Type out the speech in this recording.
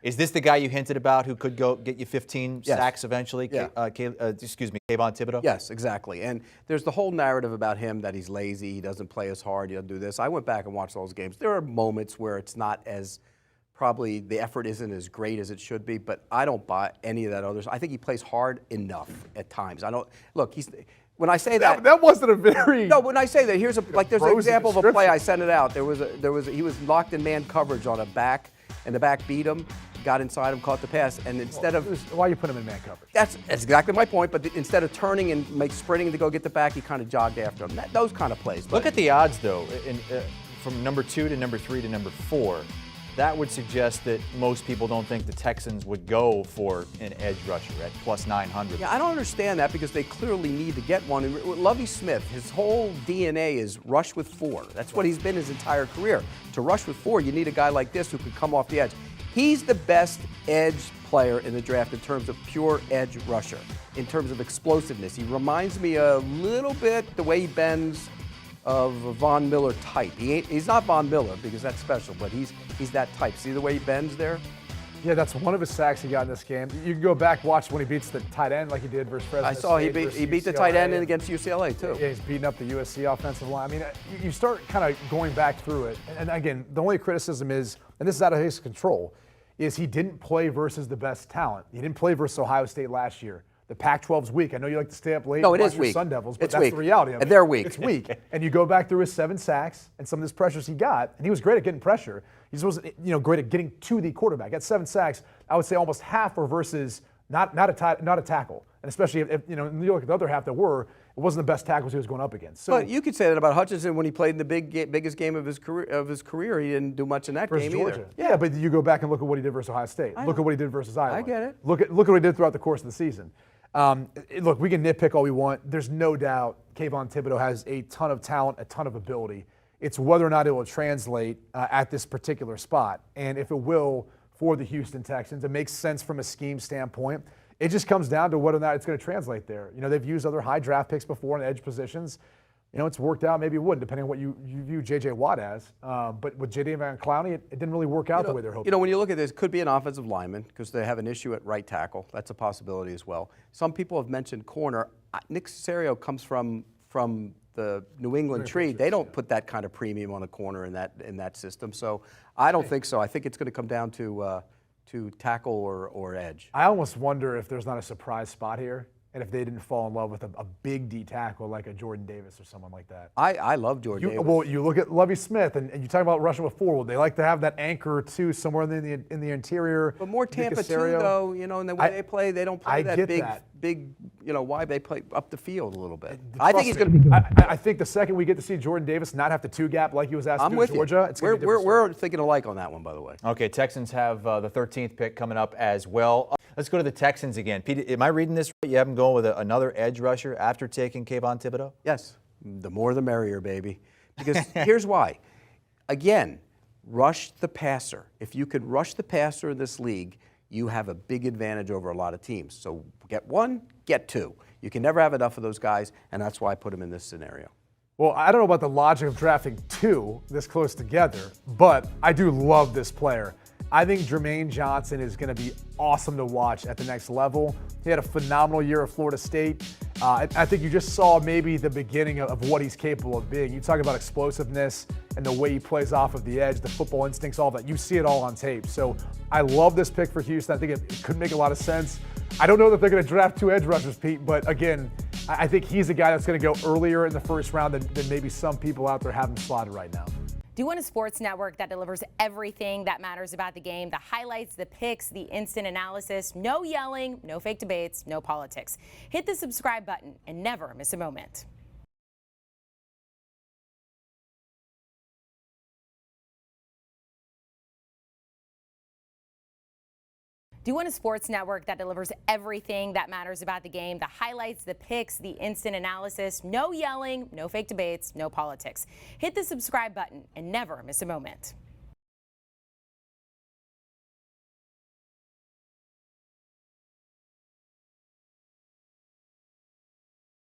Is this the guy you hinted about who could go get you 15 sacks eventually? Yeah. Excuse me, Kayvon Thibodeau? Yes, exactly. And there's the whole narrative about him that he's lazy, he doesn't play as hard, he doesn't do this. I went back and watched those games. There are moments where it's not as, probably the effort isn't as great as it should be, but I don't buy any of that others. I think he plays hard enough at times. I don't, look, when I say that, that wasn't a very. No, when I say that, there's an example of a play. I sent it out. He was locked in man coverage on a back, and the back beat him, got inside him, caught the pass, and instead of why you put him in man coverage? That's exactly my point. But instead of turning and sprinting to go get the back, he kind of jogged after him. Those kind of plays. Look at the odds though, from number 2 to number 3 to number 4. That would suggest that most people don't think the Texans would go for an edge rusher at plus 900. Yeah, I don't understand that because they clearly need to get one. And Lovie Smith, his whole DNA is rush with 4. That's what he's been his entire career. To rush with 4, you need a guy like this who can come off the edge. He's the best edge player in the draft in terms of pure edge rusher, in terms of explosiveness. He reminds me a little bit the way he bends of a Von Miller type. He's not Von Miller because that's special, but he's that type. See the way he bends there? Yeah, that's one of his sacks he got in this game. You can go back, watch when he beats the tight end like he did versus Fresno State. I saw he beat the tight end against UCLA too. Yeah, he's beating up the USC offensive line. I mean, you start kind of going back through it. And again, the only criticism is, and this is out of his control, is he didn't play versus the best talent. He didn't play versus Ohio State last year. The Pac-12's weak. I know you like to stay up late and watch your Sun Devils, but that's the reality of it. They're weak. It's weak. And you go back through his 7 sacks and some of his pressures he got, and he was great at getting pressure. He wasn't, great at getting to the quarterback. At 7 sacks, I would say almost half were versus not a tackle. And especially if you look at the other half that were, it wasn't the best tackles he was going up against. So, but you could say that about Hutchinson when he played in the biggest game of his career. He didn't do much in that game Georgia. either. Yeah, but you go back and look at what he did versus Ohio State. Look at what he did versus Iowa. I get it. Look at what he did throughout the course of the season. Look, we can nitpick all we want. There's no doubt Kayvon Thibodeau has a ton of talent, a ton of ability. It's whether or not it will translate at this particular spot. And if it will for the Houston Texans, it makes sense from a scheme standpoint. It just comes down to whether or not it's going to translate there. They've used other high draft picks before in edge positions. It's worked out, maybe it wouldn't, depending on what you view J.J. Watt as. But with J.D. Van Clowney, it didn't really work out the way they're hoping. When you look at this, it could be an offensive lineman because they have an issue at right tackle. That's a possibility as well. Some people have mentioned corner. Nick Caserio comes from the New England tree. They don't put that kind of premium on a corner in that system. So I don't think so. I think it's going to come down to tackle or edge. I almost wonder if there's not a surprise spot here. And if they didn't fall in love with a big D tackle like a Jordan Davis or someone like that. I love Jordan Davis. Well, you look at Lovie Smith, and you talk about rushing with 4. Well, they like to have that anchor, too, somewhere in the interior. But more Tampa, too, though, and the way they play, they don't play that big, why they play up the field a little bit. I think he's going to be good. I think the second we get to see Jordan Davis not have to 2-gap like he was asked to do in Georgia, it's going to be different. We're thinking alike on that one, by the way. Okay, Texans have the 13th pick coming up as well. Let's go to the Texans again. Pete, am I reading this right? You have them going with another edge rusher after taking Kayvon Thibodeau? Yes. The more the merrier, baby. Because here's why. Again, rush the passer. If you can rush the passer in this league, you have a big advantage over a lot of teams. So get 1, get 2. You can never have enough of those guys, and that's why I put them in this scenario. Well, I don't know about the logic of drafting 2 this close together, but I do love this player. I think Jermaine Johnson is going to be awesome to watch at the next level. He had a phenomenal year at Florida State. I think you just saw maybe the beginning of what he's capable of being. You talk about explosiveness and the way he plays off of the edge, the football instincts, all that. You see it all on tape. So I love this pick for Houston. I think it could make a lot of sense. I don't know that they're going to draft 2 edge rushers, Pete, but again, I think he's a guy that's going to go earlier in the first round than maybe some people out there have him slotted right now. Do you want a sports network that delivers everything that matters about the game? The highlights, the picks, the instant analysis, no yelling, no fake debates, no politics. Hit the subscribe button and never miss a moment. Do you want a sports network that delivers everything that matters about the game? The highlights, the picks, the instant analysis, no yelling, no fake debates, no politics. Hit the subscribe button and never miss a moment.